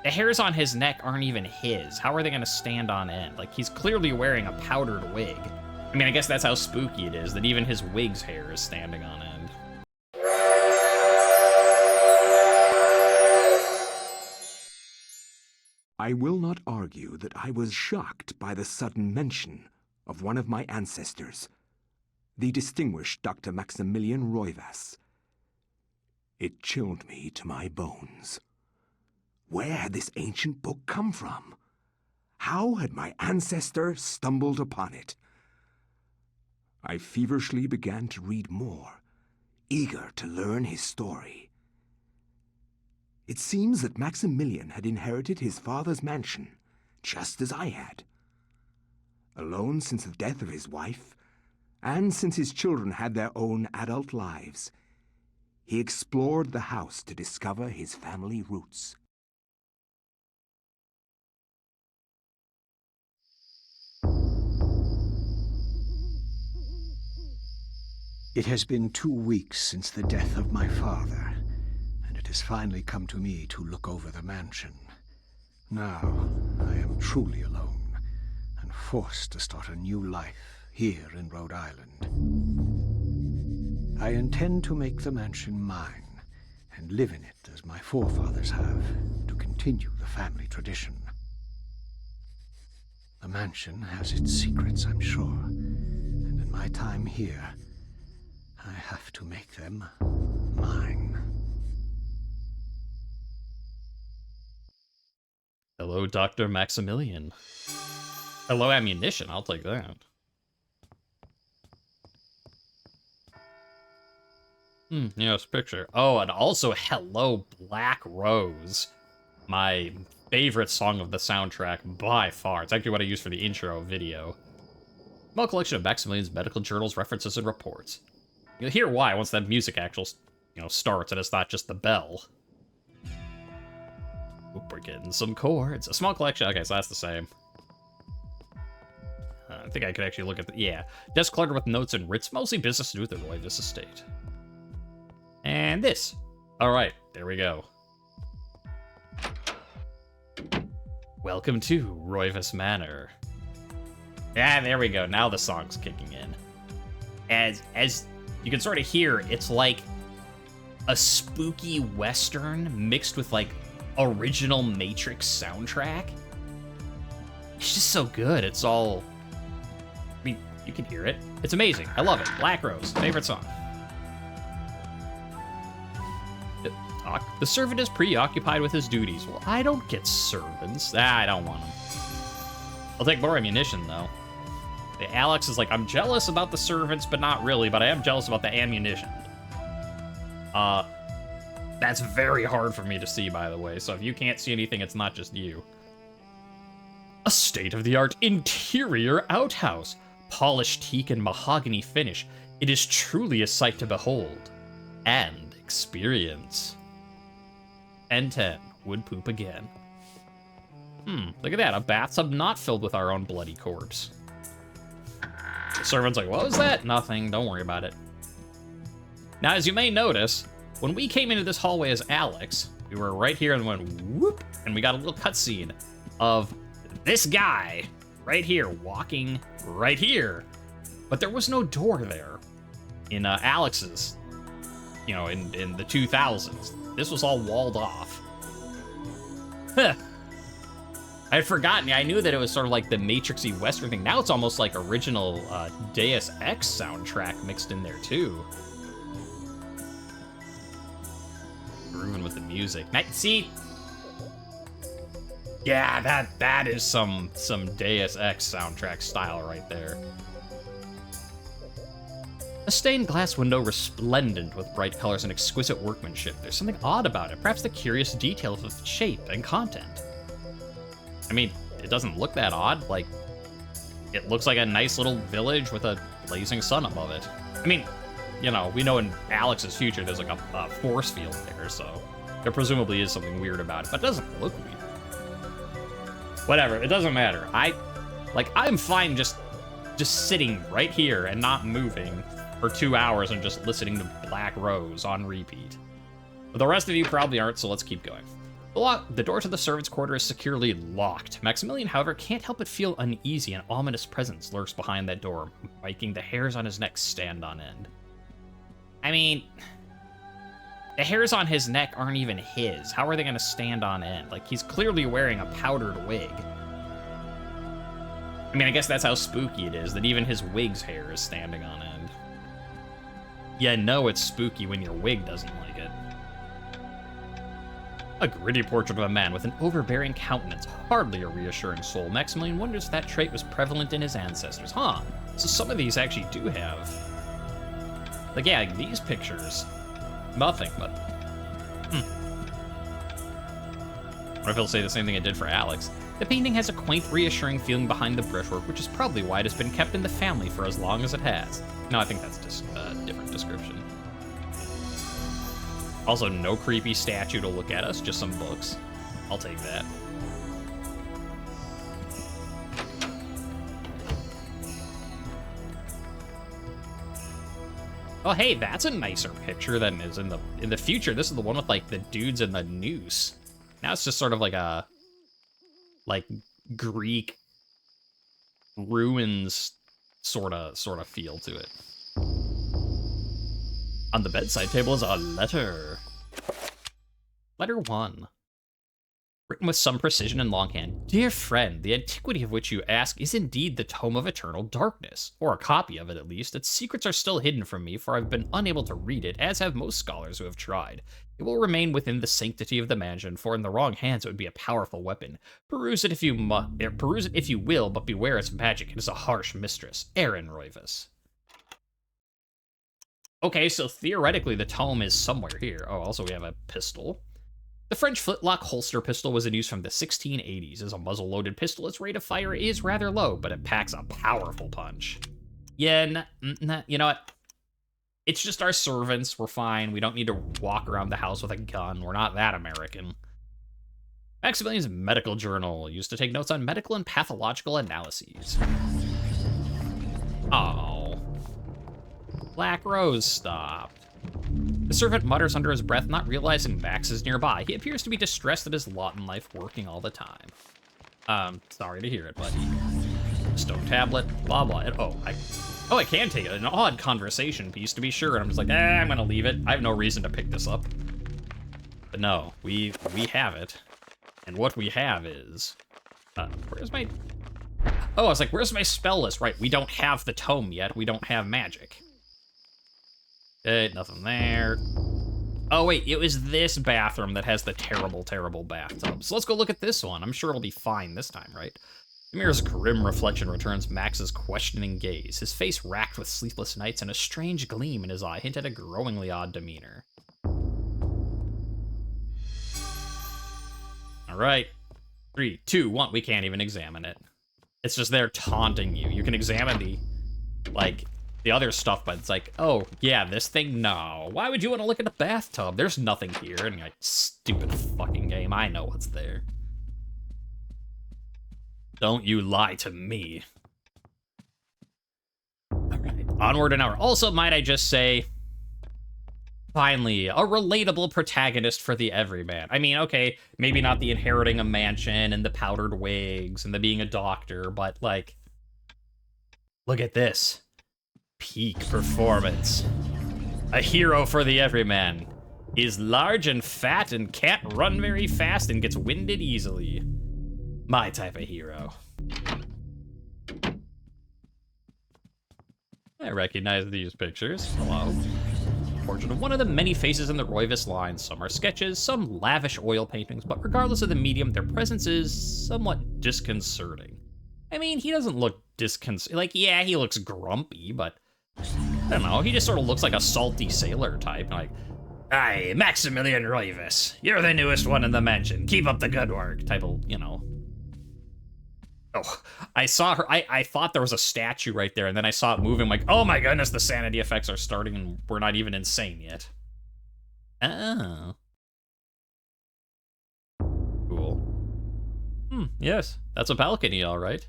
The hairs on his neck aren't even his. How are they going to stand on end? Like, he's clearly wearing a powdered wig. I mean, I guess that's how spooky it is, that even his wig's hair is standing on end. I will not argue that I was shocked by the sudden mention of one of my ancestors, the distinguished Dr. Maximillian Roivas. It chilled me to my bones. Where had this ancient book come from? How had my ancestor stumbled upon it? I feverishly began to read more, eager to learn his story. It seems that Maximilian had inherited his father's mansion, just as I had. Alone since the death of his wife, and since his children had their own adult lives, he explored the house to discover his family roots. It has been 2 weeks since the death of my father, and it has finally come to me to look over the mansion. Now, I am truly alone, and forced to start a new life here in Rhode Island. I intend to make the mansion mine, and live in it as my forefathers have, to continue the family tradition. The mansion has its secrets, I'm sure, and in my time here, I have to make them mine. Hello, Dr. Maximilian. Hello, ammunition. I'll take that. Yes, picture. Oh, and also hello, Black Rose. My favorite song of the soundtrack by far. It's actually what I used for the intro video. Small collection of Maximilian's medical journals, references, and reports. You'll hear why once that music actually, starts and it's not just the bell. Oop, we're getting some chords. A small collection. Okay, so that's the same. I think I could actually look at the... Yeah. Desk cluttered with notes and writs. Mostly business to do with the Roivas estate. And this. Alright, there we go. Welcome to Roivas Manor. Yeah, there we go. Now the song's kicking in. As you can sort of hear, it's like a spooky western mixed with like original Matrix soundtrack. It's just so good. It's all... I mean, you can hear it. It's amazing. I love it. Black Rose, favorite song. The servant is preoccupied with his duties. Well, I don't get servants. I don't want them. I'll take more ammunition, though. Alex is like, I'm jealous about the servants, but not really, but I am jealous about the ammunition. That's very hard for me to see, by the way, so if you can't see anything, it's not just you. A state-of-the-art interior outhouse. Polished teak and mahogany finish. It is truly a sight to behold. And experience. N10. Would poop again. Look at that. A bathtub not filled with our own bloody corpse. The servant's like, what was that? Nothing. Don't worry about it. Now, as you may notice, when we came into this hallway as Alex, we were right here and went whoop, and we got a little cutscene of this guy right here walking right here. But there was no door there in Alex's, in the 2000s. This was all walled off. Huh. I had forgotten. I knew that it was sort of like the Matrixy Western thing. Now it's almost like original Deus Ex soundtrack mixed in there too. Grooving with the music. See? Yeah, that is some Deus Ex soundtrack style right there. A stained glass window resplendent with bright colors and exquisite workmanship. There's something odd about it. Perhaps the curious details of its shape and content. I mean, it doesn't look that odd. Like, it looks like a nice little village with a blazing sun above it. I mean, we know in Alex's future there's like a force field there, so there presumably is something weird about it, but it doesn't look weird. Whatever, it doesn't matter. I'm fine just sitting right here and not moving for 2 hours and just listening to Black Rose on repeat. But the rest of you probably aren't, so let's keep going. The door to the servants' quarter is securely locked. Maximilian, however, can't help but feel uneasy. An ominous presence lurks behind that door, making the hairs on his neck stand on end. I mean, the hairs on his neck aren't even his. How are they going to stand on end? Like, he's clearly wearing a powdered wig. I mean, I guess that's how spooky it is, that even his wig's hair is standing on end. Yeah, no, it's spooky when your wig doesn't like it. A gritty portrait of a man with an overbearing countenance, hardly a reassuring soul. Maximilian wonders if that trait was prevalent in his ancestors. Huh, so some of these actually do have... Like, yeah, like these pictures, nothing, but... I wonder if he'll say the same thing it did for Alex. The painting has a quaint, reassuring feeling behind the brushwork, which is probably why it has been kept in the family for as long as it has. No, I think that's just a different description. Also, no creepy statue to look at us, just some books. I'll take that. Oh, hey, that's a nicer picture than is in the future. This is the one with like the dudes in the noose. Now it's just sort of like a Greek ruins sort of feel to it. On the bedside table is a letter. Letter 1. Written with some precision and longhand. Dear friend, the antiquity of which you ask is indeed the Tome of Eternal Darkness, or a copy of it at least. Its secrets are still hidden from me, for I've been unable to read it, as have most scholars who have tried. It will remain within the sanctity of the mansion, for in the wrong hands it would be a powerful weapon. Peruse it if you will, but beware its magic. It is a harsh mistress. Aaron Roivas. Okay, so theoretically the tome is somewhere here. Oh, also we have a pistol. The French flintlock holster pistol was in use from the 1680s. As a muzzle-loaded pistol, its rate of fire is rather low, but it packs a powerful punch. Yeah, you know what? It's just our servants. We're fine. We don't need to walk around the house with a gun. We're not that American. Maximilian's medical journal, used to take notes on medical and pathological analyses. Oh. Black Rose stopped. The servant mutters under his breath, not realizing Max is nearby. He appears to be distressed at his lot in life, working all the time. Sorry to hear it, buddy. Stone tablet, blah, blah. I can take it. An odd conversation piece, to be sure. And I'm just like, I'm gonna leave it. I have no reason to pick this up. But no, we have it. And what we have is... where's my... Oh, I was like, where's my spell list? Right, we don't have the tome yet. We don't have magic. Nothing there. Oh, wait, it was this bathroom that has the terrible, terrible bathtub. So let's go look at this one. I'm sure it'll be fine this time, right? The mirror's grim reflection returns Max's questioning gaze. His face racked with sleepless nights and a strange gleam in his eye hinted at a growingly odd demeanor. All right. 3, 2, 1. We can't even examine it. It's just there taunting you. You can examine the other stuff, but it's like, oh, yeah, this thing? No. Why would you want to look at the bathtub? There's nothing here. And you're like, stupid fucking game. I know what's there. Don't you lie to me. All right, onward and onward. Also, might I just say, finally, a relatable protagonist for the everyman. I mean, okay, maybe not the inheriting a mansion and the powdered wigs and the being a doctor, but, like, look at this. Peak performance. A hero for the everyman. Is large and fat and can't run very fast and gets winded easily. My type of hero. I recognize these pictures. Hello. Portrait of one of the many faces in the Roivas line. Some are sketches, some lavish oil paintings, but regardless of the medium, their presence is somewhat disconcerting. I mean, he doesn't look like, yeah, he looks grumpy, but I don't know, he just sort of looks like a salty sailor type, like, "Aye, Maximillian Roivas, you're the newest one in the mansion, keep up the good work," type of, you know. Oh, I saw her, I thought there was a statue right there, and then I saw it moving, like, oh my goodness, the sanity effects are starting, and we're not even insane yet. Oh. Cool. Yes, that's a balcony, all right.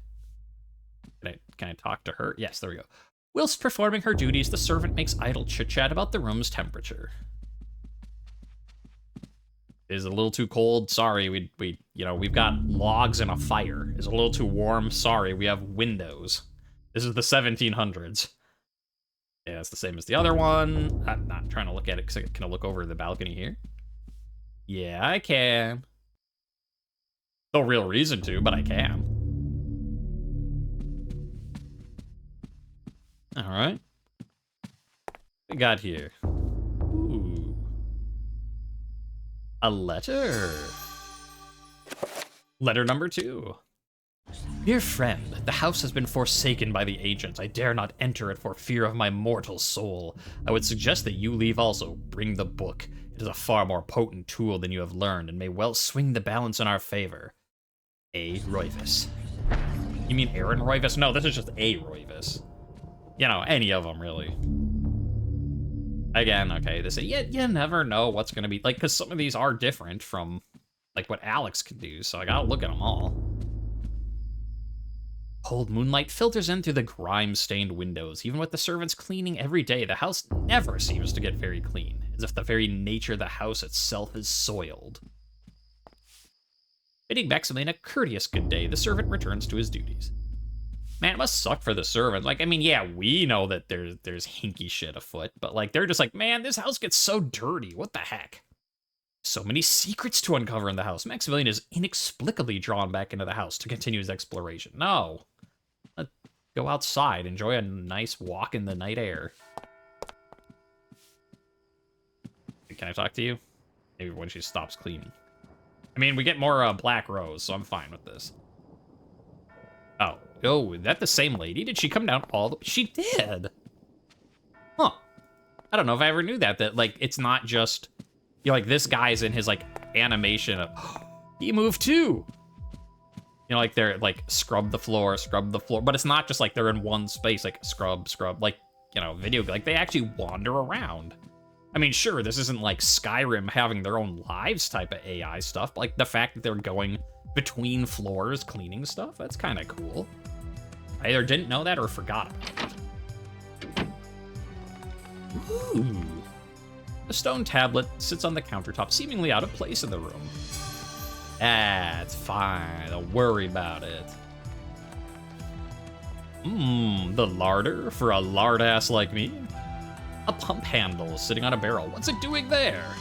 Can I talk to her? Yes, there we go. Whilst performing her duties, the servant makes idle chit-chat about the room's temperature. Is it a little too cold? Sorry, we've got logs and a fire. Is it a little too warm? Sorry, we have windows. This is the 1700s. Yeah, it's the same as the other one. I'm not trying to look at it because can I look over the balcony here? Yeah, I can. No real reason to, but I can. All right. What we got here? Ooh. A letter. Letter number 2. Dear friend, the house has been forsaken by the agents. I dare not enter it for fear of my mortal soul. I would suggest that you leave also. Bring the book. It is a far more potent tool than you have learned, and may well swing the balance in our favor. A. Roivas. You mean Aaron Roivas? No, this is just A. Roivas. You know, any of them, really. Again, okay, they say, yeah, you never know what's gonna be, like, because some of these are different from, like, what Alex could do, so I gotta look at them all. Cold moonlight filters in through the grime-stained windows. Even with the servants cleaning every day, the house never seems to get very clean, as if the very nature of the house itself is soiled. Bidding Maximillian a courteous good day, the servant returns to his duties. Man, it must suck for the servant. Like, I mean, yeah, we know that there's hinky shit afoot, but, like, they're just like, man, this house gets so dirty. What the heck? So many secrets to uncover in the house. Maximillian is inexplicably drawn back into the house to continue his exploration. No. Let's go outside, enjoy a nice walk in the night air. Can I talk to you? Maybe when she stops cleaning. I mean, we get more Black Rose, so I'm fine with this. Oh, is that the same lady? Did she come down all the... She did! Huh. I don't know if I ever knew that, like, it's not just... You know, like, this guy's in his, like, animation of... He moved too! You know, like, they're, like, scrub the floor, but it's not just, like, they're in one space, like, scrub, like, you know, video... Like, they actually wander around. I mean, sure, this isn't, like, Skyrim having their own lives type of AI stuff, but, like, the fact that they're going between floors cleaning stuff, that's kind of cool. I either didn't know that or forgot about it. Ooh. A stone tablet sits on the countertop, seemingly out of place in the room. That's fine. Don't worry about it. The larder for a lard ass like me. A pump handle sitting on a barrel. What's it doing there?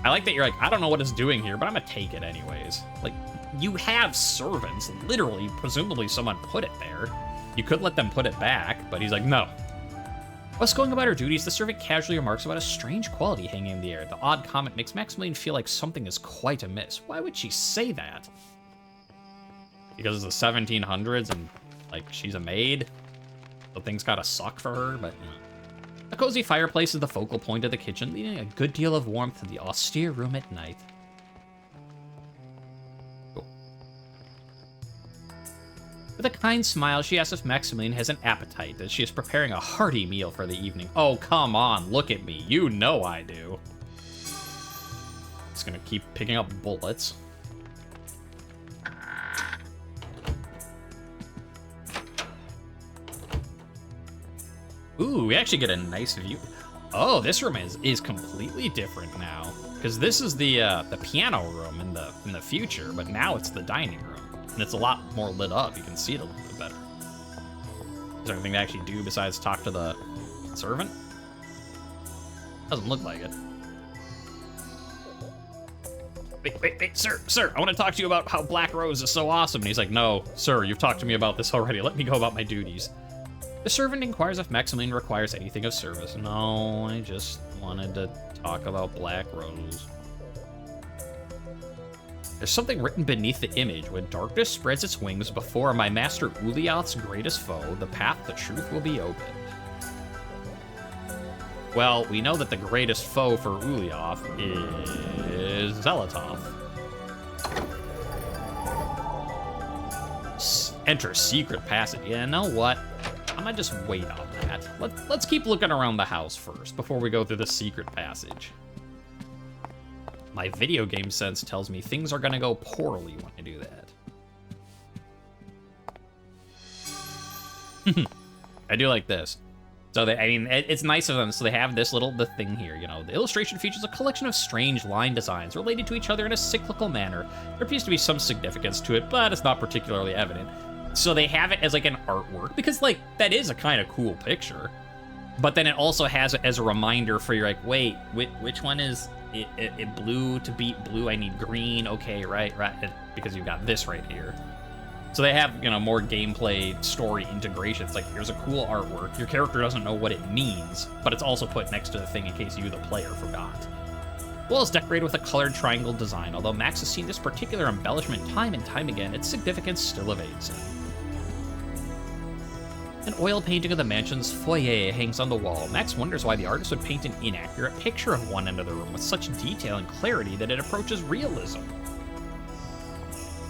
I like that you're like, I don't know what it's doing here, but I'm gonna take it anyways. Like, you have servants, literally, presumably someone put it there. You could let them put it back, but he's like, no. Whilst going about her duties, the servant casually remarks about a strange quality hanging in the air. The odd comment makes Maximillian feel like something is quite amiss. Why would she say that? Because it's the 1700s and, like, she's a maid? So things gotta suck for her, but... A cozy fireplace is the focal point of the kitchen, leaving a good deal of warmth to the austere room at night. Cool. With a kind smile, she asks if Maximillian has an appetite, as she is preparing a hearty meal for the evening. Oh, come on, look at me. You know I do. Just gonna keep picking up bullets. Ooh, we actually get a nice view. Oh, this room is completely different now, because this is the piano room in the future, but now it's the dining room, and it's a lot more lit up. You can see it a little bit better. Is there anything to actually do besides talk to the servant? Doesn't look like it. Wait, sir, I want to talk to you about how Black Rose is so awesome. And he's like, no, sir, you've talked to me about this already. Let me go about my duties. The servant inquires if Maximillian requires anything of service. No, I just wanted to talk about Black Rose. There's something written beneath the image. When darkness spreads its wings before my master Ulyaoth's greatest foe, the path to truth will be opened. Well, we know that the greatest foe for Ulyaoth is Zelotov. Enter secret passage. Yeah, know what? I'm gonna just wait on that. Let's keep looking around the house first before we go through the secret passage. My video game sense tells me things are gonna go poorly when I do that. I do like this. So I mean, it's nice of them. So they have this the thing here, you know. The illustration features a collection of strange line designs related to each other in a cyclical manner. There appears to be some significance to it, but it's not particularly evident. So they have it as like an artwork because like that is a kind of cool picture. But then it also has it as a reminder for you're like, wait, which one is it blue? To beat blue, I need green. Okay, right, because you've got this right here. So they have, you know, more gameplay story integrations. Like, here's a cool artwork. Your character doesn't know what it means, but it's also put next to the thing in case you, the player, forgot. The wall is decorated with a colored triangle design. Although Max has seen this particular embellishment time and time again, its significance still evades him. An oil painting of the mansion's foyer hangs on the wall. Max wonders why the artist would paint an inaccurate picture of one end of the room with such detail and clarity that it approaches realism.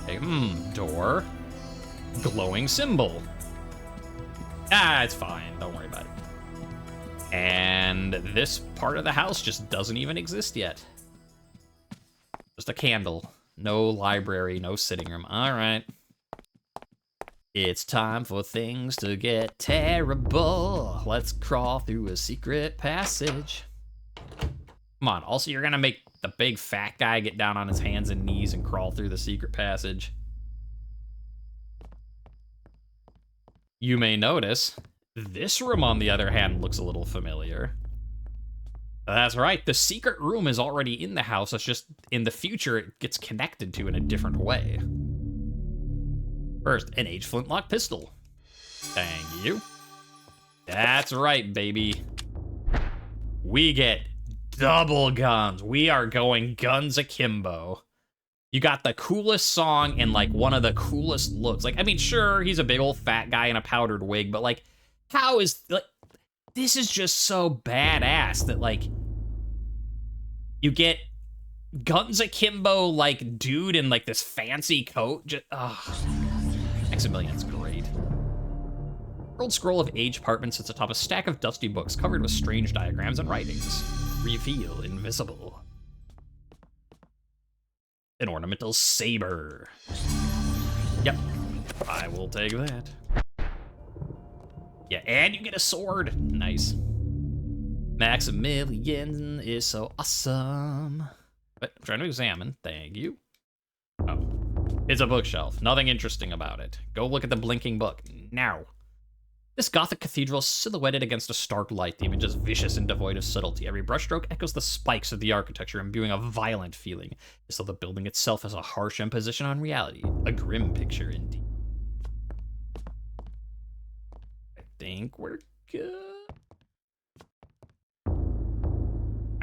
Okay, door. Glowing symbol. It's fine. Don't worry about it. And this part of the house just doesn't even exist yet. Just a candle. No library, no sitting room. All right. It's time for things to get terrible. Let's crawl through a secret passage. Come on. Also, you're gonna make the big fat guy get down on his hands and knees and crawl through the secret passage. You may notice, this room, on the other hand, looks a little familiar. That's right, the secret room is already in the house, it's just, in the future, it gets connected to in a different way. First, an aged flintlock pistol. Thank you. That's right, baby. We get double guns. We are going guns akimbo. You got the coolest song and, like, one of the coolest looks. Like, I mean, sure, he's a big old fat guy in a powdered wig, but, like, how is, like, this is just so badass that, like, you get guns akimbo, like, dude in, like, this fancy coat. Just, Maximillian's great. Old scroll of age parchment sits atop a stack of dusty books covered with strange diagrams and writings. Reveal invisible. An ornamental saber. Yep, I will take that. Yeah, and you get a sword. Nice. Maximillian is so awesome. But I'm trying to examine. Thank you. Oh, it's a bookshelf. Nothing interesting about it. Go look at the blinking book now. This Gothic cathedral is silhouetted against a stark light. The image is vicious and devoid of subtlety. Every brushstroke echoes the spikes of the architecture, imbuing a violent feeling, as though the building itself has a harsh imposition on reality. A grim picture, indeed. I think we're good.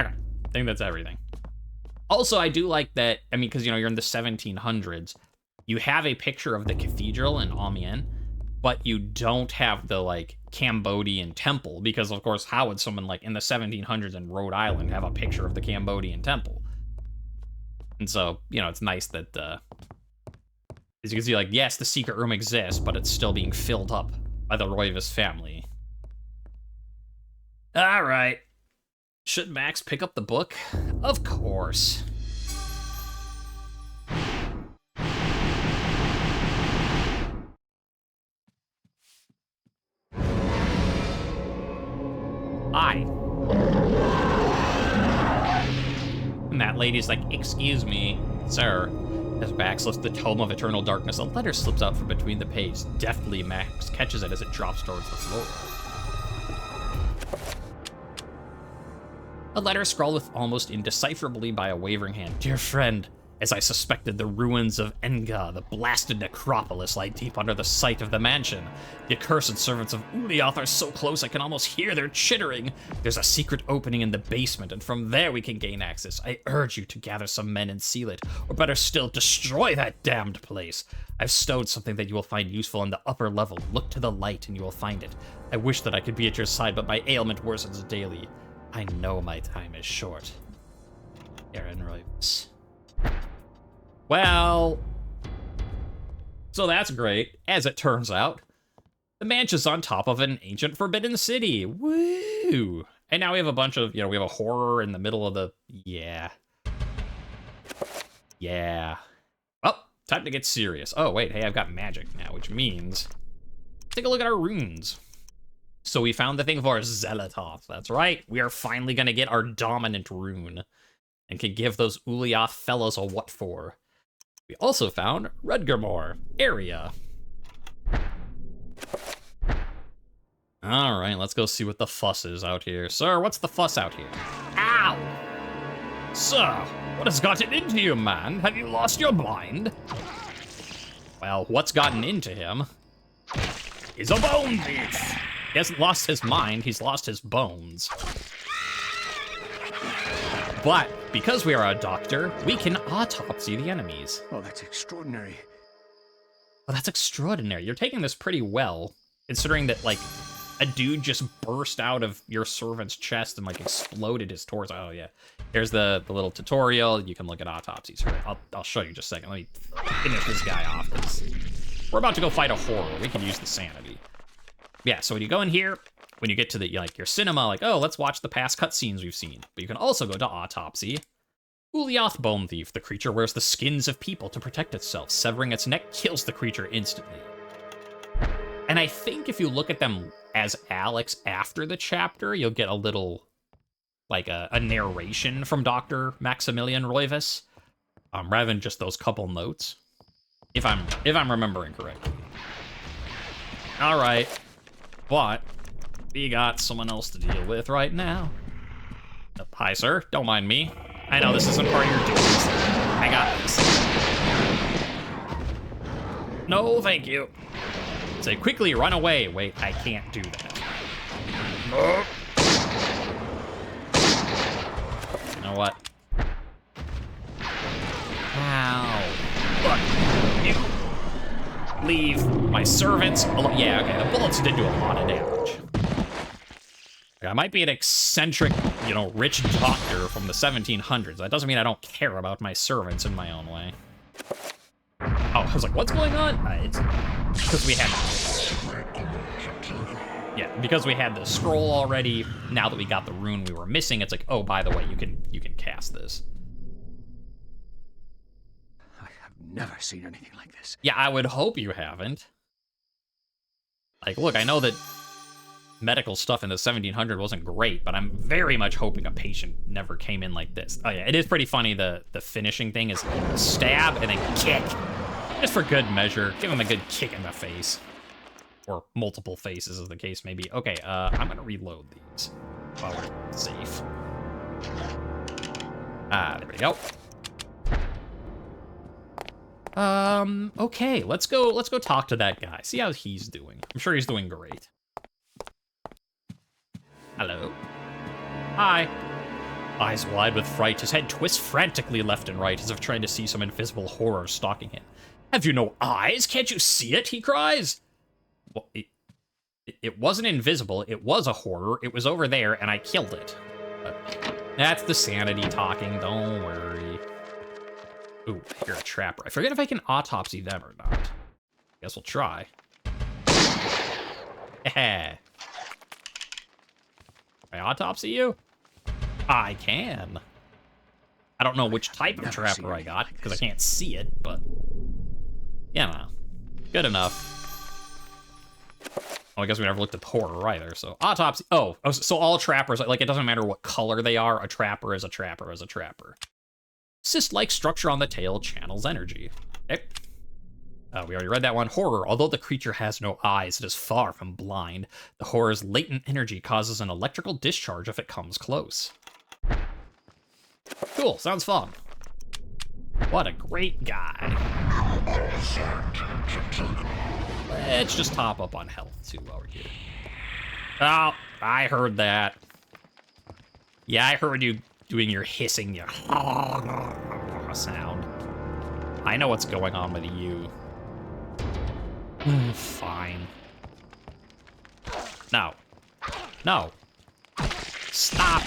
Okay, I think that's everything. Also, I do like that, I mean, because, you know, you're in the 1700s. You have a picture of the cathedral in Amiens, but you don't have the, like, Cambodian temple, because, of course, how would someone, like, in the 1700s in Rhode Island have a picture of the Cambodian temple? And so, you know, it's nice that, as you can see, like, yes, the secret room exists, but it's still being filled up by the Roivas family. All right. Should Max pick up the book? Of course. Hi. And that lady's like, excuse me, sir. As Max lifts the tome of eternal darkness, a letter slips out from between the pages. Deftly, Max catches it as it drops towards the floor. A letter scrawled with almost indecipherably by a wavering hand. Dear friend, as I suspected, the ruins of Enga, the blasted necropolis, lie deep under the site of the mansion. The accursed servants of Ulyaoth are so close I can almost hear their chittering. There's a secret opening in the basement, and from there we can gain access. I urge you to gather some men and seal it, or better still, destroy that damned place. I've stowed something that you will find useful on the upper level. Look to the light and you will find it. I wish that I could be at your side, but my ailment worsens daily. I know my time is short. Aaron Roivas. Well, so that's great. As it turns out, the mansion's on top of an ancient forbidden city. Woo! And now we have a bunch of, you know, we have a horror in the middle of the, yeah. Oh, time to get serious. Oh, wait, hey, I've got magic now, which means, take a look at our runes. So we found the thing for Zelatoth. That's right. We are finally going to get our dominant rune and can give those Ulyath fellows a what for. We also found Redgermore area. All right, let's go see what the fuss is out here. Sir, what's the fuss out here? Ow! Sir, what has gotten into you, man? Have you lost your mind? Well, what's gotten into him is a bone thief. He hasn't lost his mind, he's lost his bones. But because we are a doctor, we can autopsy the enemies. Oh, that's extraordinary. Well, that's extraordinary. You're taking this pretty well, considering that, like, a dude just burst out of your servant's chest and, like, exploded his torso. Oh, yeah. Here's the little tutorial. You can look at autopsies for it. I'll show you just a second. Let me finish this guy off, because we're about to go fight a horror. We can use the sanity. Yeah, so when you go in here, when you get to the, like, your cinema, like, oh, let's watch the past cutscenes we've seen. But you can also go to autopsy. Ulyath Bone Thief. The creature wears the skins of people to protect itself. Severing its neck kills the creature instantly. And I think if you look at them as Alex after the chapter, you'll get a little, like, a narration from Dr. Maximillian Roivas, rather than just those couple notes, if I'm remembering correctly. All right, but we got someone else to deal with right now. Hi, sir. Don't mind me. I know this isn't part of your duties. I got this. No, thank you. Say, quickly, run away. Wait, I can't do that. You know what? Ow. Look, you leave my servants alone. Yeah, okay, the bullets did do a lot of damage. I might be an eccentric, you know, rich doctor from the 1700s. That doesn't mean I don't care about my servants in my own way. Oh, I was like, what's going on? It's because we had... Yeah, because we had the scroll already. Now that we got the rune we were missing, it's like, oh, by the way, you can cast this. I have never seen anything like this. Yeah, I would hope you haven't. Like, look, I know that medical stuff in the 1700s wasn't great, but I'm very much hoping a patient never came in like this. Oh yeah, it is pretty funny. The finishing thing is stab and then kick. Just for good measure. Give him a good kick in the face. Or multiple faces, as the case may be. Okay, I'm gonna reload these while we're safe. There we go. Okay, let's go talk to that guy. See how he's doing. I'm sure he's doing great. Hello. Hi. Eyes wide with fright, his head twists frantically left and right as if trying to see some invisible horror stalking him. Have you no eyes? Can't you see it? He cries. Well, it wasn't invisible. It was a horror. It was over there, and I killed it. But that's the sanity talking. Don't worry. Ooh, I hear a trapper. I forget if I can autopsy them or not. Guess we'll try. Can I autopsy you? I can. I don't know which type of trapper I got, because I can't see it, but... yeah, good enough. Oh, I guess we never looked at horror either, so... autopsy... oh, so all trappers, like, it doesn't matter what color they are, a trapper is a trapper is a trapper. Cyst-like structure on the tail channels energy. Okay. We already read that one. Horror. Although the creature has no eyes, it is far from blind. The horror's latent energy causes an electrical discharge if it comes close. Cool. Sounds fun. What a great guy. Let's just top up on health, too, while we're here. Oh, I heard that. Yeah, I heard you doing your hissing, your sound. I know what's going on with you. Fine. No. No. Stop.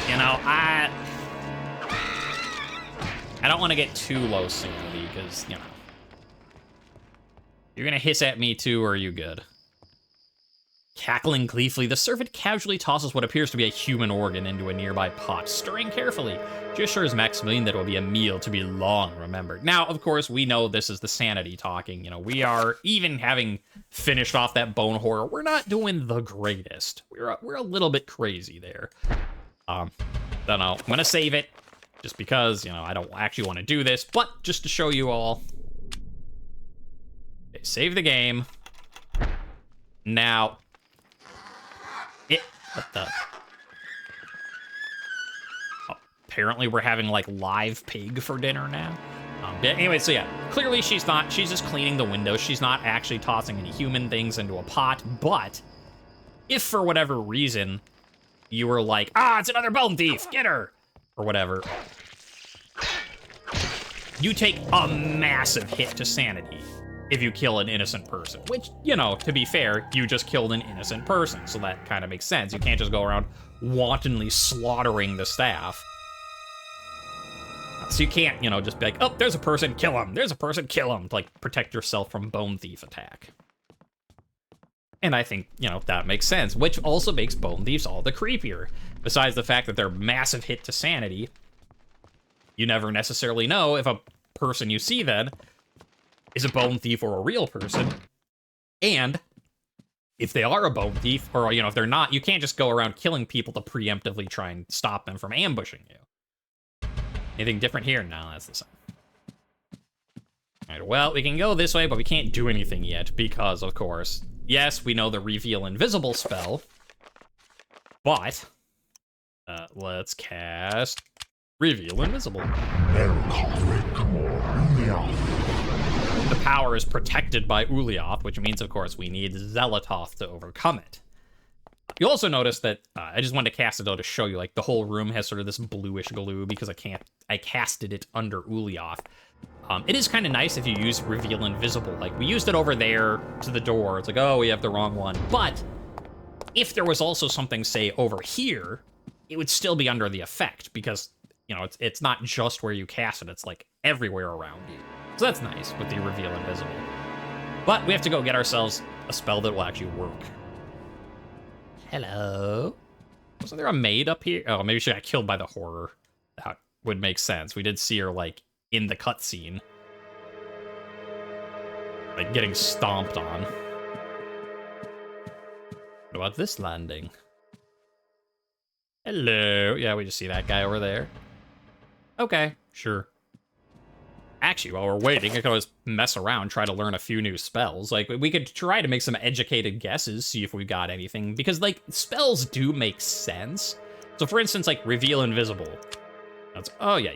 You know, I don't want to get too low sanity, because, you know. You're gonna hiss at me too, or are you good? Cackling gleefully, the servant casually tosses what appears to be a human organ into a nearby pot, stirring carefully. She assures Maximillian that it will be a meal to be long remembered. Now, of course, we know this is the Sanity talking. You know, we are, even having finished off that bone horror, we're not doing the greatest. We're a little bit crazy there. Don't know. I'm gonna save it, just because, you know, I don't actually want to do this, but just to show you all. Okay, save the game. Now... What the? Oh, apparently we're having, like, live pig for dinner now. But anyway, so yeah, clearly she's just cleaning the windows. She's not actually tossing any human things into a pot, but if for whatever reason you were like, it's another bone thief, get her, or whatever, you take a massive hit to sanity if you kill an innocent person, which, you know, to be fair, you just killed an innocent person, so that kind of makes sense. You can't just go around wantonly slaughtering the staff. So you can't, you know, just be like, oh, there's a person, kill him. There's a person, kill him. To, like, protect yourself from bone thief attack. And I think, you know, that makes sense, which also makes bone thieves all the creepier. Besides the fact that they're massive hit to sanity, you never necessarily know if a person you see then is a bone thief or a real person. And if they are a bone thief, or, you know, if they're not, you can't just go around killing people to preemptively try and stop them from ambushing you. Anything different here? No, that's the same. All right, well, we can go this way, but we can't do anything yet because, of course, yes, we know the reveal invisible spell, but let's cast reveal invisible. The power is protected by Ulyaoth, which means, of course, we need Xelatoth to overcome it. You also notice that I just wanted to cast it though to show you, like, the whole room has sort of this bluish glue because I casted it under Ulyaoth. It is kind of nice if you use reveal invisible. Like, we used it over there to the door. It's like, oh, we have the wrong one. But if there was also something, say, over here, it would still be under the effect because, you know, it's not just where you cast it. It's, like, everywhere around you. So that's nice with the reveal invisible. But we have to go get ourselves a spell that will actually work. Hello? Wasn't there a maid up here? Oh, maybe she got killed by the horror. That would make sense. We did see her, like, in the cutscene. Like, getting stomped on. What about this landing? Hello? Yeah, we just see that guy over there. Okay, sure. Actually, while we're waiting, I could always mess around, try to learn a few new spells. Like, we could try to make some educated guesses, see if we got anything. Because, like, spells do make sense. So, for instance, like, reveal invisible. That's, oh, yeah,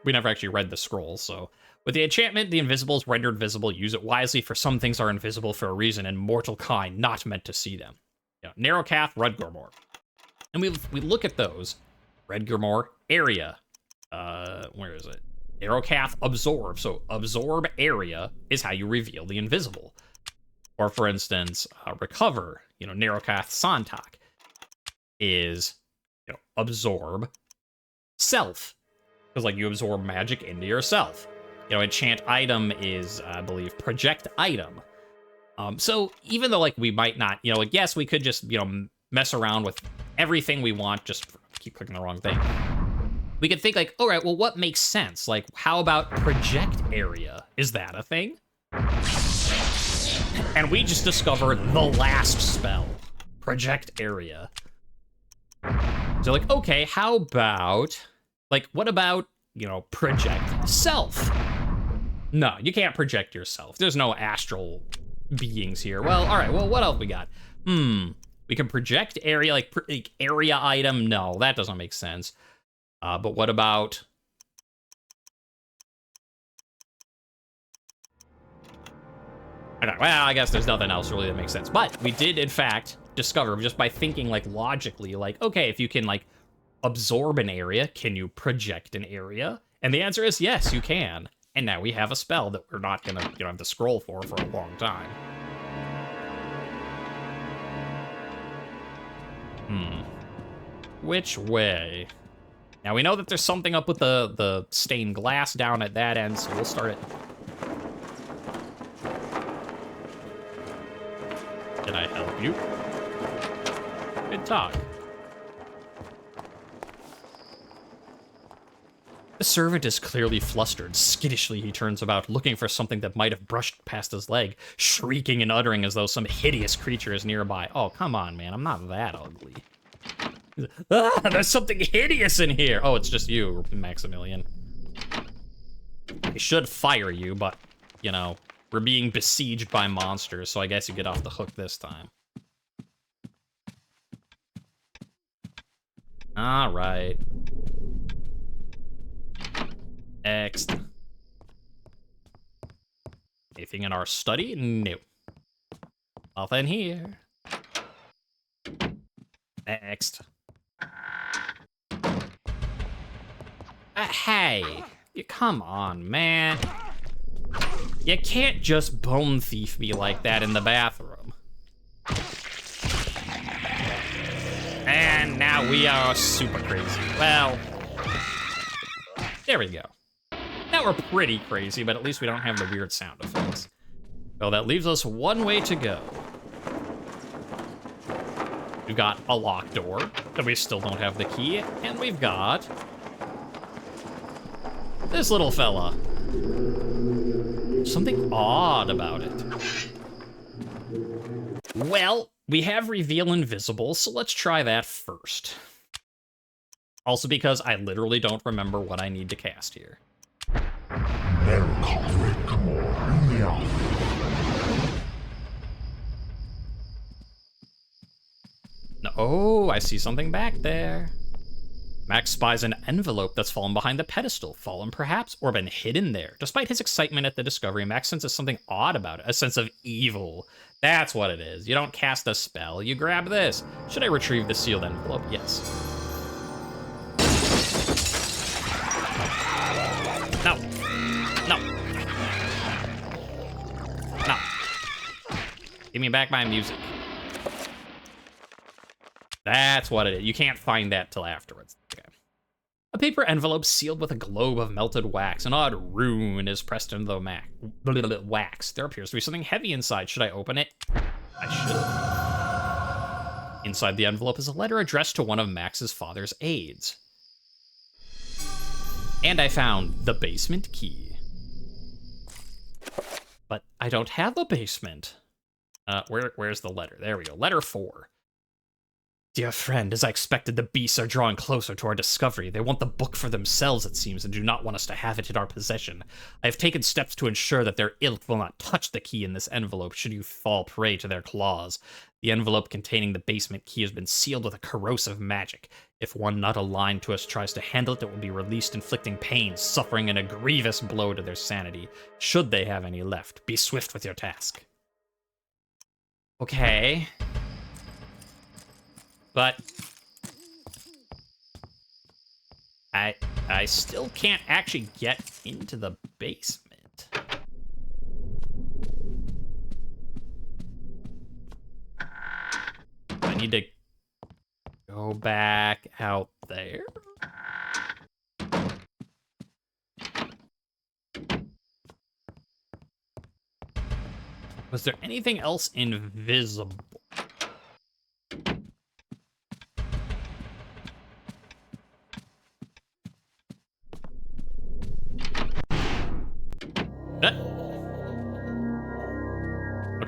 we never actually read the scroll, so. With the enchantment, the invisible is rendered visible. Use it wisely, for some things are invisible for a reason, and mortal kind not meant to see them. Yeah, Narrowcath, Rudgormore. And we look at those. Rudgormore, area. Where is it? Narrowcath, absorb. So absorb area is how you reveal the invisible. Or for instance, recover, you know, Narrowcath Santak is, you know, absorb self. Because, like, you absorb magic into yourself. You know, enchant item is, I believe, project item. So even though, like, we might not, you know, like, yes, we could just, you know, mess around with everything we want, just keep clicking the wrong thing. We could think, like, all right, well, what makes sense? Like, how about project area? Is that a thing? And we just discovered the last spell, project area. So, like, okay, how about, like, what about, you know, project self? No, you can't project yourself. There's no astral beings here. Well, all right, well, what else we got? We can project area, like area item. No, that doesn't make sense. But what about... Okay, well, I guess there's nothing else really that makes sense. But we did, in fact, discover, just by thinking, like, logically, like, okay, if you can, like, absorb an area, can you project an area? And the answer is yes, you can. And now we have a spell that we're not gonna, you know, have to scroll for a long time. Which way? Now, we know that there's something up with the stained glass down at that end, so we'll start it. Can I help you? Good talk. The servant is clearly flustered. Skittishly, he turns about, looking for something that might have brushed past his leg, shrieking and uttering as though some hideous creature is nearby. Oh, come on, man. I'm not that ugly. Ah, there's something hideous in here. Oh, it's just you, Maximillian. I should fire you, but, you know, we're being besieged by monsters, so I guess you get off the hook this time. All right. Next. Anything in our study? No. Nothing here. Next. Hey, come on, man. You can't just bone thief me like that in the bathroom. And now we are super crazy. Well, there we go. Now we're pretty crazy, but at least we don't have the weird sound effects. Well, that leaves us one way to go. We've got a locked door that we still don't have the key, and we've got this little fella. Something odd about it. Well, we have reveal invisible, so let's try that first. Also because I literally don't remember what I need to cast here. No, oh, I see something back there. Max spies an envelope that's fallen behind the pedestal. Fallen, perhaps, or been hidden there. Despite his excitement at the discovery, Max senses something odd about it. A sense of evil. That's what it is. You don't cast a spell. You grab this. Should I retrieve the sealed envelope? Yes. No. No. No. Give me back my music. That's what it is. You can't find that till afterwards. Okay. A paper envelope sealed with a globe of melted wax. An odd rune is pressed into the wax. There appears to be something heavy inside. Should I open it? I should. Inside the envelope is a letter addressed to one of Max's father's aides. And I found the basement key. But I don't have a basement. Where's the letter? There we go. Letter 4. Dear friend, as I expected, the beasts are drawing closer to our discovery. They want the book for themselves, it seems, and do not want us to have it in our possession. I have taken steps to ensure that their ilk will not touch the key in this envelope should you fall prey to their claws. The envelope containing the basement key has been sealed with a corrosive magic. If one not aligned to us tries to handle it, it will be released, inflicting pain, suffering, and a grievous blow to their sanity, should they have any left. Be swift with your task. Okay. But I still can't actually get into the basement. I need to go back out there. Was there anything else invisible?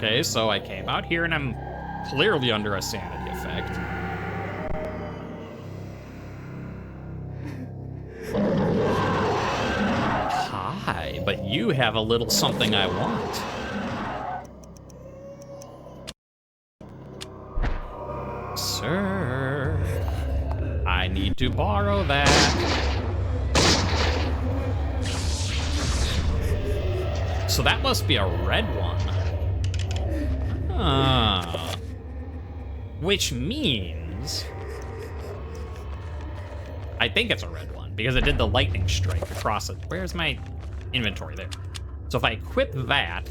Okay, so I came out here and I'm clearly under a sanity effect. Hi, but you have a little something I want. Sir, I need to borrow that. So that must be a red one. Which means... I think it's a red one, because it did the lightning strike across it. Where's my inventory? There. So if I equip that,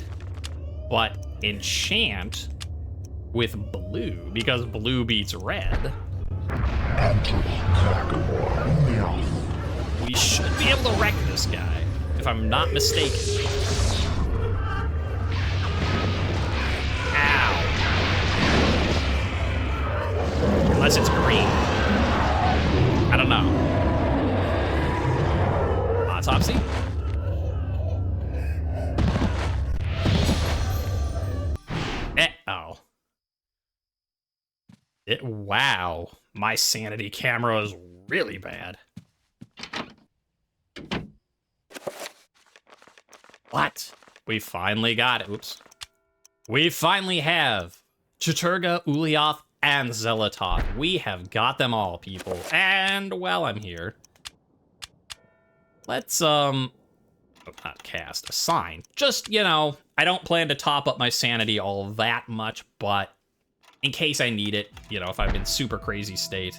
but enchant with blue, because blue beats red, we should be able to wreck this guy, if I'm not mistaken. Ow. Unless it's green. I don't know. Autopsy? Oh. Wow. My sanity camera is really bad. What? We finally got it. Oops. We finally have Chattur'gha, Ulyaoth, and Xelatoth. We have got them all, people. And while I'm here, let's, not cast, assign. Just, you know, I don't plan to top up my sanity all that much, but in case I need it, you know, if I'm in super crazy state.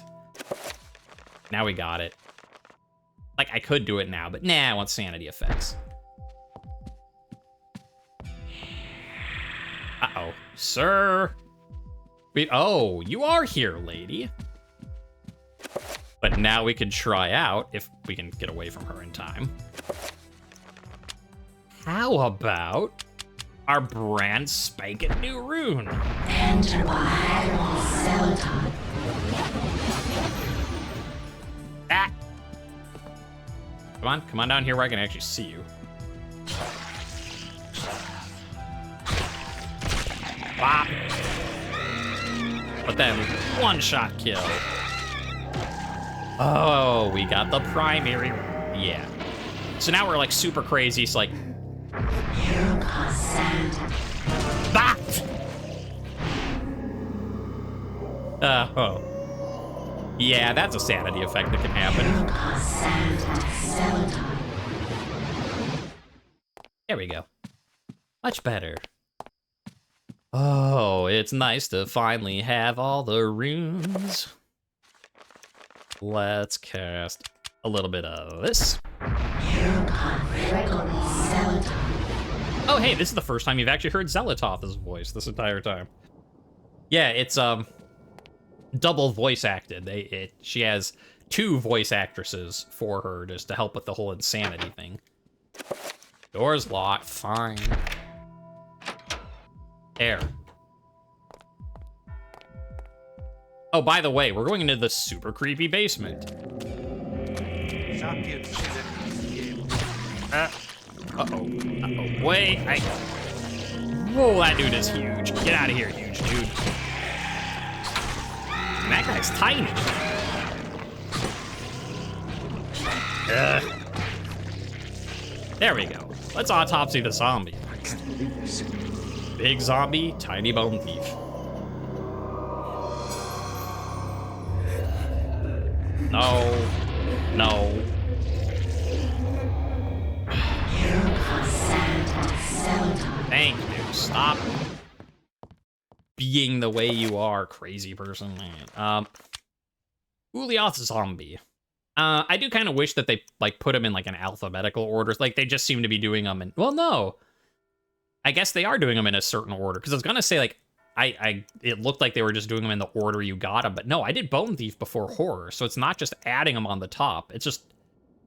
Now we got it. Like, I could do it now, but nah, I want sanity effects. Uh-oh. Sir. Oh, you are here, lady. But now we can try out, if we can get away from her in time. How about our brand spanking new rune? Enter by Celadon. Ah! Come on down here where I can actually see you. Bop. But then one-shot kill. Oh, we got the primary. Yeah. So now we're like super crazy. It's like. Bop! Oh. Yeah, that's a sanity effect that can happen. There we go. Much better. Oh, it's nice to finally have all the runes. Let's cast a little bit of this. Oh, hey, this is the first time you've actually heard Xelatoth's voice this entire time. Yeah, it's double voice acted. She has 2 voice actresses for her just to help with the whole insanity thing. Door's locked, fine. There. Oh, by the way, we're going into the super creepy basement. Uh-oh. Wait, Whoa, that dude is huge. Get out of here, huge dude. That guy's tiny. There we go. Let's autopsy the zombie. Big zombie, tiny bone thief. No. No. Thank you. Stop being the way you are, crazy person. Ulyaoth zombie. I do kind of wish that they like put them in like an alphabetical order. Like they just seem to be doing them in. Well, no. I guess they are doing them in a certain order because I was gonna say like it looked like they were just doing them in the order you got them, but no, I did Bone Thief before Horror, so it's not just adding them on the top. It's just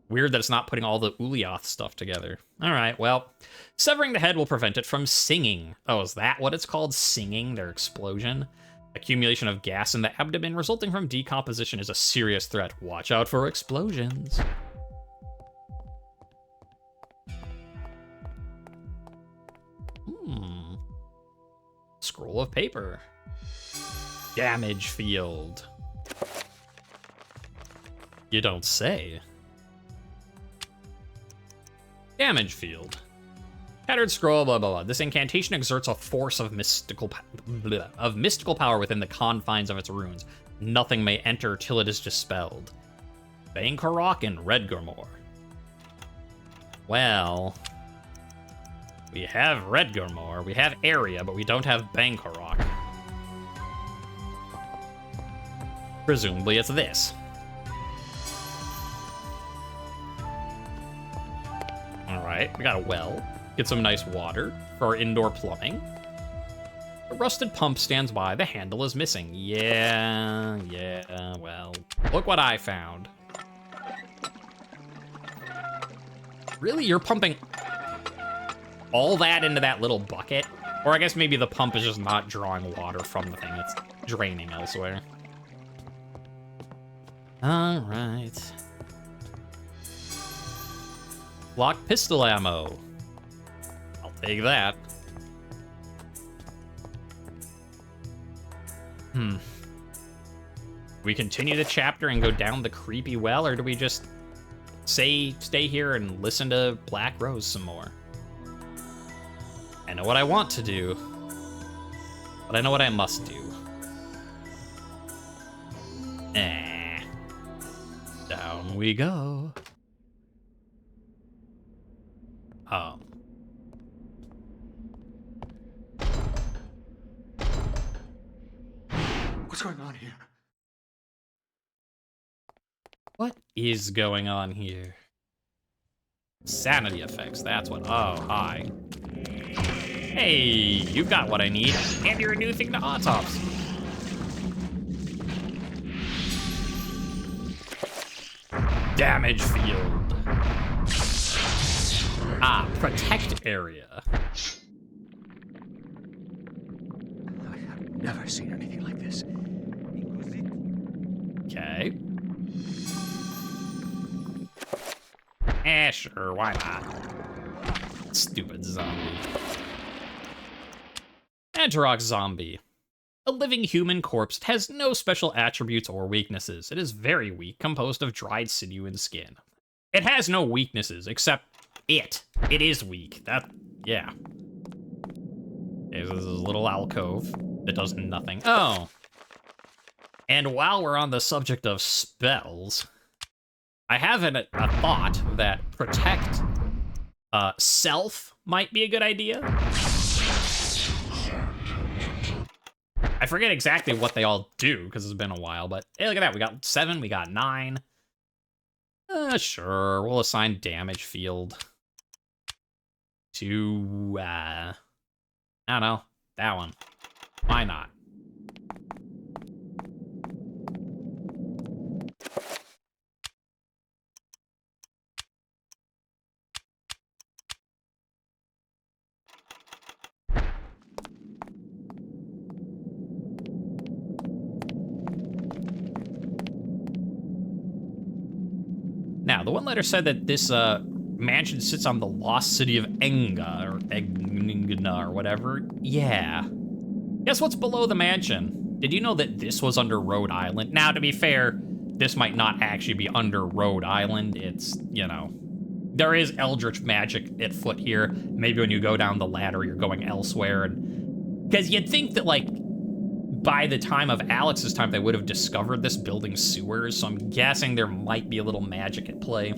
weird that it's not putting all the Ulyaoth stuff together. All right, well, severing the head will prevent it from singing. Oh, is that what it's called? Singing? Their explosion? Accumulation of gas in the abdomen resulting from decomposition is a serious threat. Watch out for explosions. Scroll of paper. Damage field. You don't say. Damage field. Tattered scroll, blah, blah, blah. This incantation exerts a force of mystical power within the confines of its runes. Nothing may enter till it is dispelled. Bankarok and Redgormore. Well, we have Redgormore, we have Area, but we don't have Bankarok. Presumably it's this. Alright, we got a well. Get some nice water for our indoor plumbing. A rusted pump stands by. The handle is missing. Yeah, well, look what I found. Really? You're pumping all that into that little bucket? Or I guess maybe the pump is just not drawing water from the thing. It's draining elsewhere. All right. Block pistol ammo. I'll take that. We continue the chapter and go down the creepy well, or do we just stay here and listen to Black Rose some more? I know what I want to do, but I know what I must do. Down we go. What's going on here? What is going on here? Sanity effects, that's what. Oh, hi. Hey, you've got what I need, and you're a new thing to autopsy. Damage field. Ah, protect area. I have never seen anything like this. Okay. Sure, why not? Stupid zombie. Antarok zombie. A living human corpse. It has no special attributes or weaknesses. It is very weak, composed of dried sinew and skin. It has no weaknesses, except it. It is weak. Yeah. Okay, so this is a little alcove that does nothing. Oh. And while we're on the subject of spells, I have a thought that protect self might be a good idea. I forget exactly what they all do because it's been a while, but hey, look at that. We got 7, we got 9. Sure, we'll assign damage field to, I don't know, that one. Why not? Now, the one letter said that this mansion sits on the lost city of Enga, or Egna, or whatever. Yeah. Guess what's below the mansion? Did you know that this was under Rhode Island? Now, to be fair, this might not actually be under Rhode Island. It's, you know, there is eldritch magic at foot here. Maybe when you go down the ladder, you're going elsewhere. And because you'd think that, like, by the time of Alex's time, they would have discovered this building's sewers, so I'm guessing there might be a little magic at play.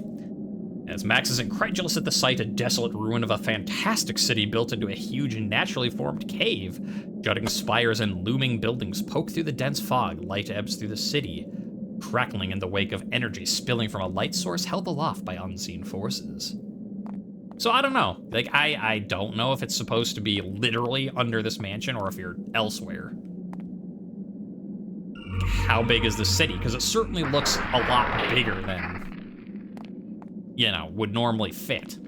As Max is incredulous at the sight, a desolate ruin of a fantastic city built into a huge and naturally formed cave. Jutting spires and looming buildings poke through the dense fog, light ebbs through the city, crackling in the wake of energy spilling from a light source held aloft by unseen forces. So I don't know. Like, I don't know if it's supposed to be literally under this mansion or if you're elsewhere. How big is the city? Because it certainly looks a lot bigger than, you know, would normally fit.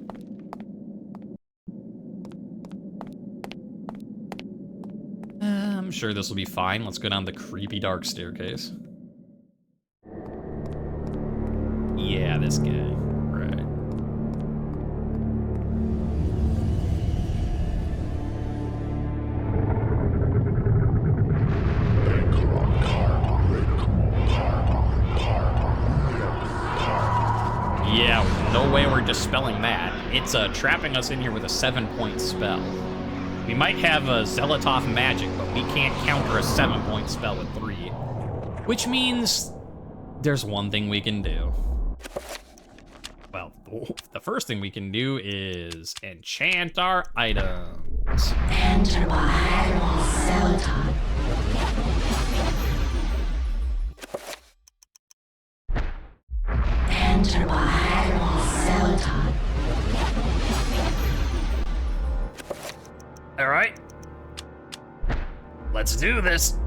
I'm sure this will be fine. Let's go down the creepy dark staircase. Yeah, this guy. Right. Yeah, no way we're dispelling that. It's trapping us in here with a 7-point spell. We might have a Zelotov magic, but we can't counter a 7-point spell with 3. Which means there's one thing we can do. Well, the first thing we can do is enchant our items. Enter by Zelotov. Enter by Zelotov. All right. Let's do this.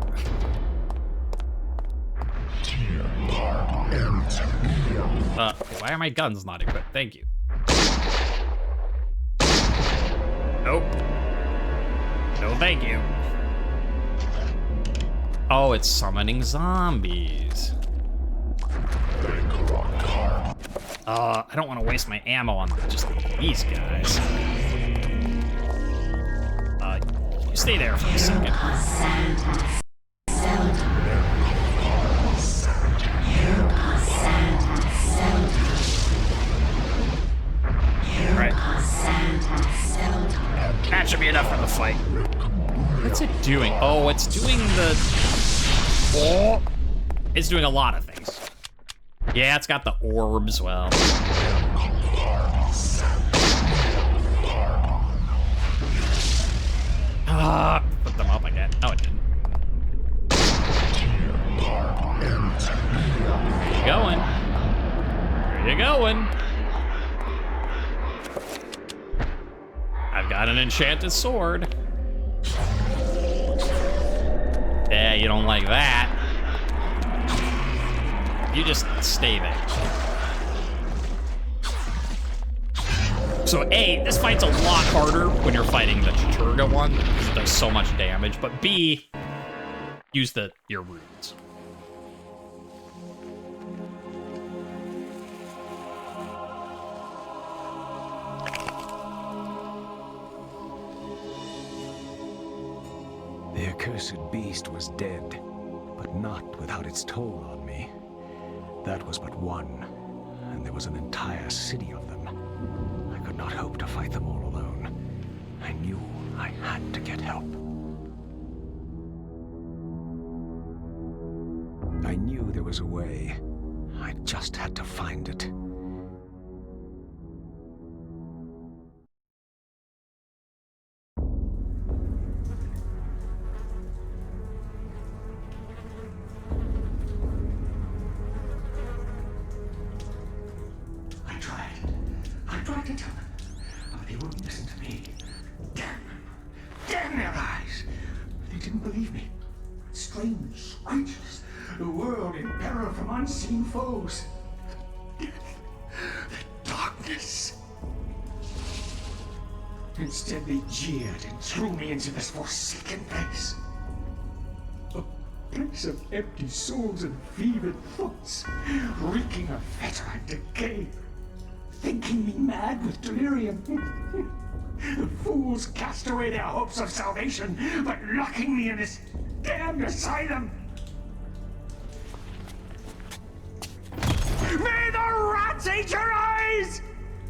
Okay, why are my guns not equipped? Thank you. Nope. No, thank you. Oh, it's summoning zombies. I don't want to waste my ammo on just these guys. You stay there for a second. Right. That should be enough for the fight. What's it doing? Oh, it's doing the... Oh! It's doing a lot of things. Yeah, it's got the orbs, well. Put them up again. Oh, it didn't. Where you going? Where you going? I've got an enchanted sword. Yeah, you don't like that. You just stay there. So A, this fight's a lot harder when you're fighting the Chaturga one, because it does so much damage, but B, use your runes. The accursed beast was dead, but not without its toll on me. That was but one, and there was an entire city of them. I could not hope to fight them all alone. I knew I had to get help. I knew there was a way. I just had to find it. I tried to tell them, but they wouldn't listen to me. Damn them. Damn their eyes. They didn't believe me. Strange creatures. The world in peril from unseen foes. The darkness. Instead, they jeered and threw me into this forsaken place. A place of empty souls and fevered thoughts, reeking of fetor and decay. Thinking me mad with delirium. The fools cast away their hopes of salvation, but locking me in this damned asylum. May the rats eat your eyes!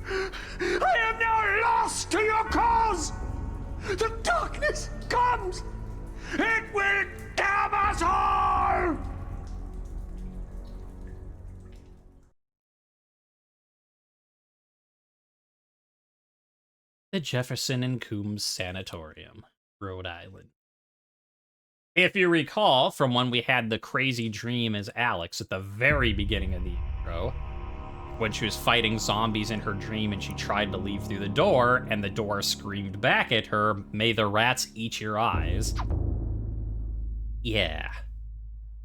I am now lost to your cause! The darkness comes! It will damn us all! The Jefferson and Coombs Sanatorium, Rhode Island. If you recall from when we had the crazy dream as Alex at the very beginning of the intro, when she was fighting zombies in her dream and she tried to leave through the door, and the door screamed back at her, "May the rats eat your eyes." Yeah.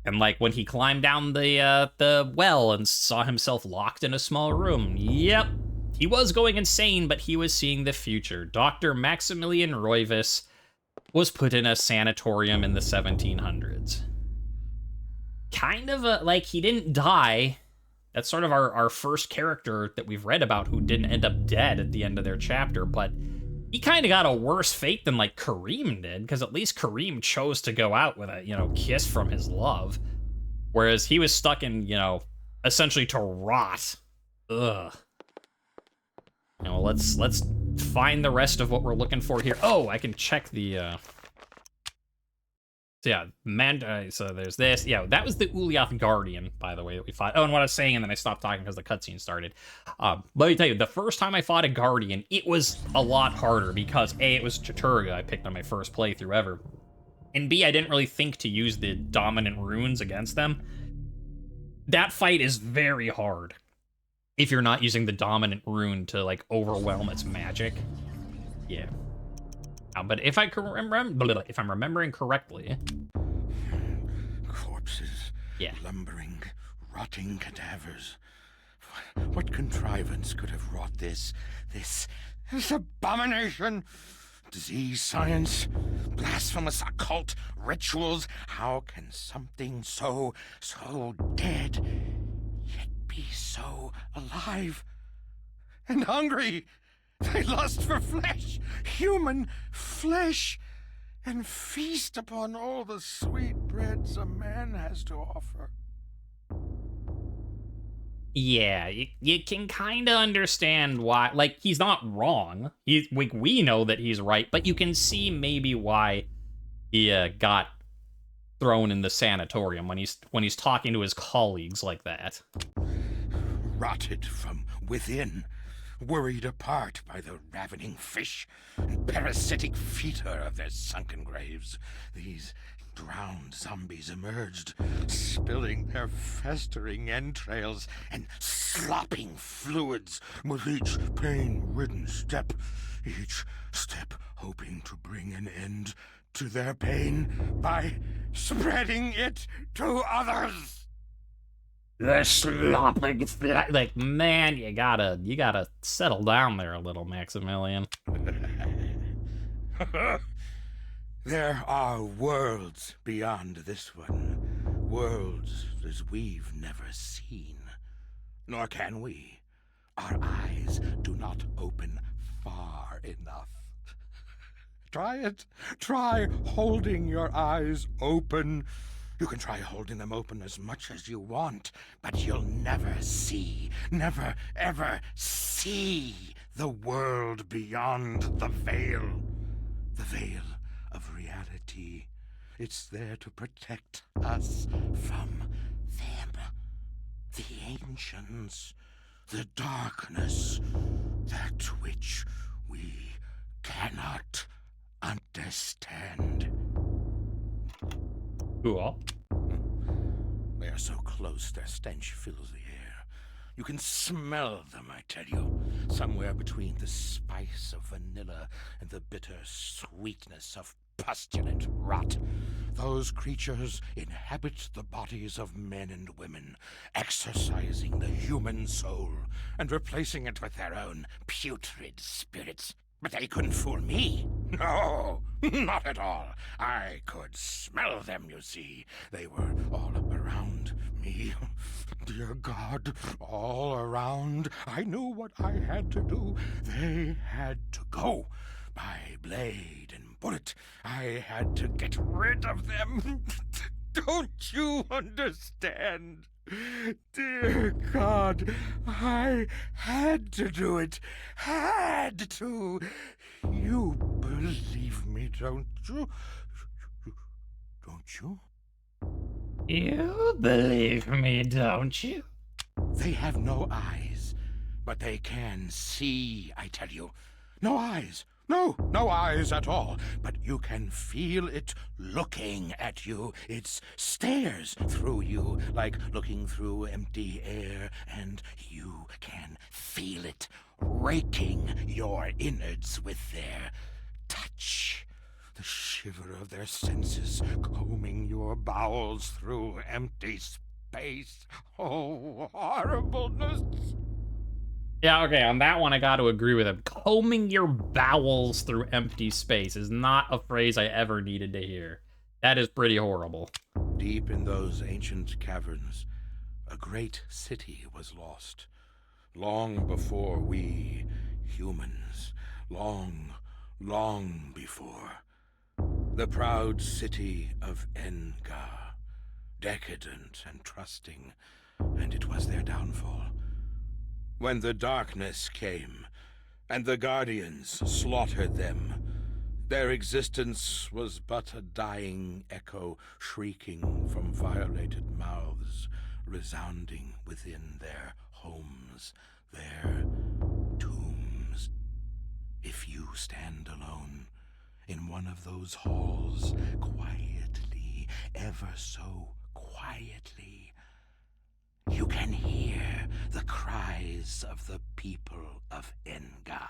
And like when he climbed down the well and saw himself locked in a small room, yep. He was going insane, but he was seeing the future. Dr. Maximillian Roivas was put in a sanatorium in the 1700s. Kind of like he didn't die. That's sort of our first character that we've read about who didn't end up dead at the end of their chapter, but he kind of got a worse fate than like Karim did, because at least Karim chose to go out with a, kiss from his love. Whereas he was stuck in, essentially to rot. Ugh. Let's find the rest of what we're looking for here. Oh, I can check the, So yeah, so there's this. Yeah, that was the Ulyath Guardian, by the way, that we fought. Oh, and what I was saying, and then I stopped talking because the cutscene started. Let me tell you, the first time I fought a Guardian, it was a lot harder because A, it was Chaturga I picked on my first playthrough ever. And B, I didn't really think to use the dominant runes against them. That fight is very hard if you're not using the dominant rune to, like, overwhelm its magic. Yeah. But if I'm remembering correctly... Corpses. Yeah. Lumbering, rotting cadavers. What contrivance could have wrought this abomination? Disease, science, blasphemous occult rituals. How can something so dead yet be be so alive and hungry. They lust for flesh, human flesh, and feast upon all the sweet breads a man has to offer. Yeah, you can kind of understand why. Like, he's not wrong. We know that he's right, but you can see maybe why he got thrown in the sanatorium when he's talking to his colleagues like that. Rotted from within, worried apart by the ravening fish and parasitic fetor of their sunken graves, these drowned zombies emerged, spilling their festering entrails and slopping fluids with each pain-ridden step, each step hoping to bring an end to their pain by spreading it to others. The slopping, like, man, you gotta settle down there a little, Maximillian. There are worlds beyond this one, worlds as we've never seen. Nor can we. Our eyes do not open far enough. Try it. Try holding your eyes open. You can try holding them open as much as you want, but you'll never see, never ever see the world beyond the veil. The veil of reality. It's there to protect us from them. The ancients. The darkness. That which we cannot understand. Cool. They are so close, their stench fills the air. You can smell them, I tell you, somewhere between the spice of vanilla and the bitter sweetness of pustulant rot. Those creatures inhabit the bodies of men and women, exercising the human soul and replacing it with their own putrid spirits. But they couldn't fool me. No, not at all. I could smell them, you see. They were all around me. Dear God, all around. I knew what I had to do. They had to go. By blade and bullet, I had to get rid of them. Don't you understand? Dear God, I had to do it. Had to. You believe me, don't you? Don't you? You believe me, don't you? They have no eyes, but they can see, I tell you. No eyes. No eyes at all, but you can feel it looking at you. It stares through you like looking through empty air, and you can feel it raking your innards with their touch. The shiver of their senses combing your bowels through empty space. Oh, horribleness! Yeah, okay, on that one I gotta agree with him. Combing your bowels through empty space is not a phrase I ever needed to hear. That is pretty horrible. Deep in those ancient caverns, a great city was lost. Long before we, humans, long before. The proud city of Engar, decadent and trusting, and it was their downfall. When the darkness came, and the guardians slaughtered them, their existence was but a dying echo shrieking from violated mouths, resounding within their homes, their tombs. If you stand alone in one of those halls, quietly, ever so quietly, you can hear the cries of the people of Engar,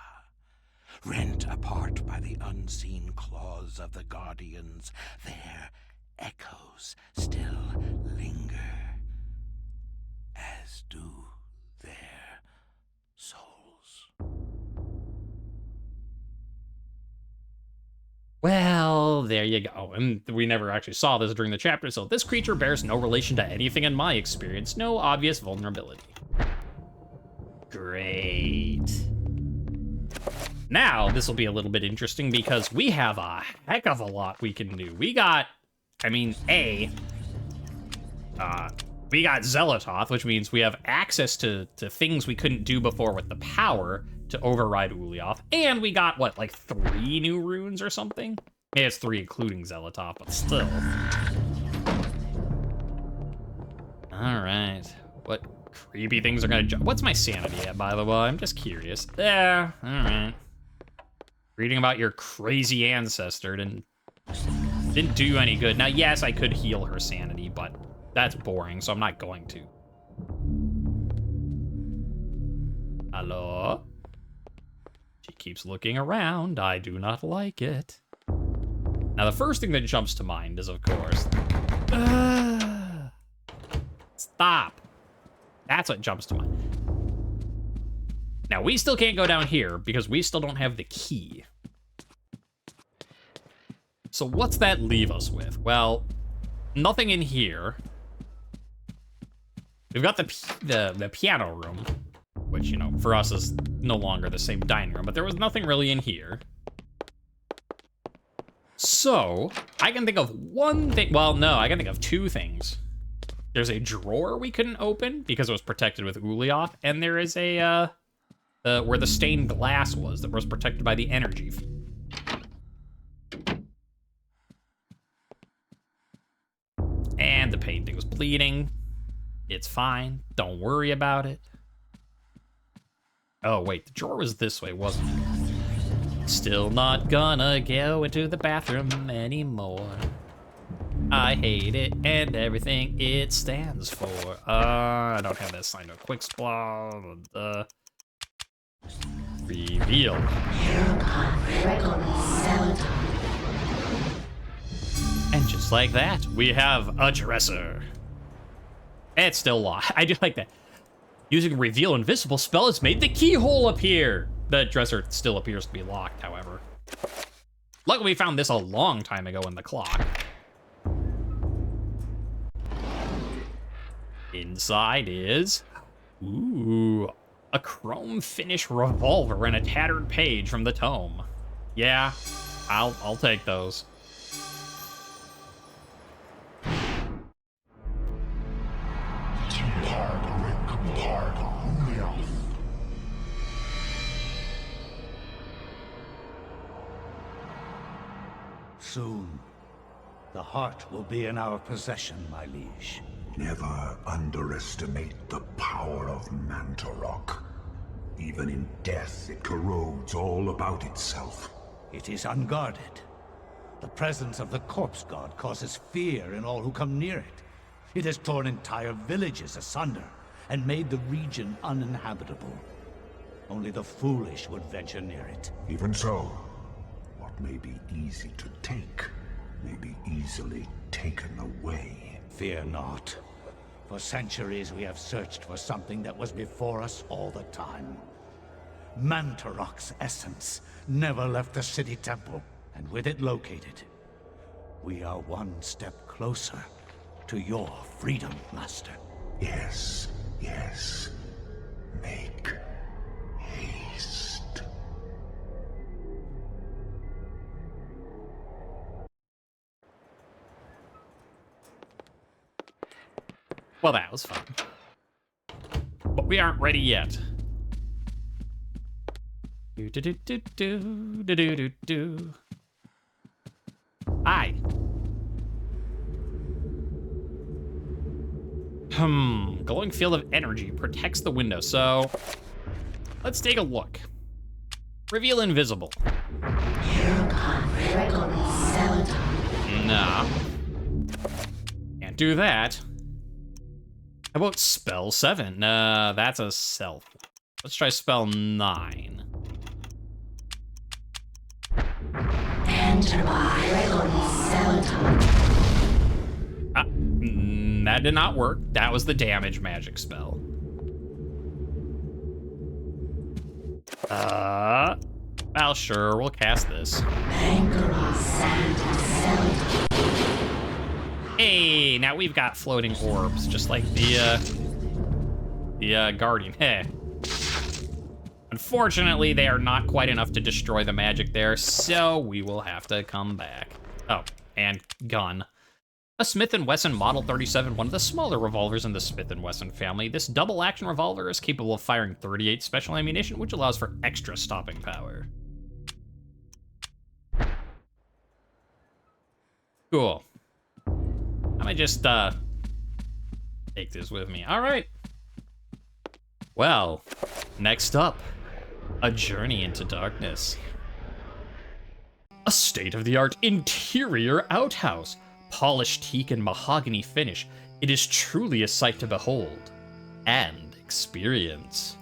rent apart by the unseen claws of the guardians. Their echoes still linger, as do their souls. Well, there you go. And we never actually saw this during the chapter, so this creature bears no relation to anything in my experience, no obvious vulnerability. Great. Now, this will be a little bit interesting because we have a heck of a lot we can do. We got, we got Xelatoth, which means we have access to things we couldn't do before with the power to override Ulyaoth. And we got, what, like 3 new runes or something? Yeah, it's 3 including Xelatoth, but still. Alright. What creepy things are gonna jump? What's my sanity at, by the way? I'm just curious. Yeah, alright. Reading about your crazy ancestor didn't do you any good. Now, yes, I could heal her sanity, but that's boring, so I'm not going to. Hello? She keeps looking around. I do not like it. Now, the first thing that jumps to mind is, of course... Stop. That's what jumps to mind. Now, we still can't go down here because we still don't have the key. So what's that leave us with? Well, nothing in here. We've got the piano room, which, you know, for us is no longer the same dining room, but there was nothing really in here. So, I can think of one thing. Well, no, I can think of 2 things. There's a drawer we couldn't open because it was protected with Ulyaoth, and there is a, where the stained glass was that was protected by the energy field. And the painting was bleeding. It's fine. Don't worry about it. Oh, wait, the drawer was this way, wasn't it? Still not gonna go into the bathroom anymore. I hate it and everything it stands for. I don't have that signed up. Quick splash. Reveal. And just like that, we have a dresser. It's still locked. I do like that. Using reveal invisible spell has made the keyhole appear. The dresser still appears to be locked, however. Luckily, we found this a long time ago in the clock. Inside is, ooh, a chrome finish revolver and a tattered page from the tome. Yeah, I'll take those. Soon, the heart will be in our possession, my liege. Never underestimate the power of Mantarok. Even in death, it corrodes all about itself. It is unguarded. The presence of the corpse god causes fear in all who come near it. It has torn entire villages asunder and made the region uninhabitable. Only the foolish would venture near it. Even so, what may be easy to take may be easily taken away. Fear not. For centuries we have searched for something that was before us all the time. Mantarok's essence never left the city temple, and with it located, we are one step closer to your freedom, Master. Yes, yes. Make haste. Well, that was fun. But we aren't ready yet. Hi. Glowing field of energy protects the window, so let's take a look. Reveal invisible. Nah. Can't do that. How about spell 7? That's a self. Let's try spell 9. That did not work. That was the damage magic spell. Well, sure, we'll cast this. Hey, now we've got floating orbs, just like the Guardian. Hey. Unfortunately, they are not quite enough to destroy the magic there, so we will have to come back. Oh, and gun. A Smith & Wesson Model 37, one of the smaller revolvers in the Smith & Wesson family. This double-action revolver is capable of firing 38 special ammunition, which allows for extra stopping power. Cool. I might just, take this with me. All right. Well, next up, a journey into darkness. A state-of-the-art interior outhouse. Polished teak and mahogany finish. It is truly a sight to behold and experience.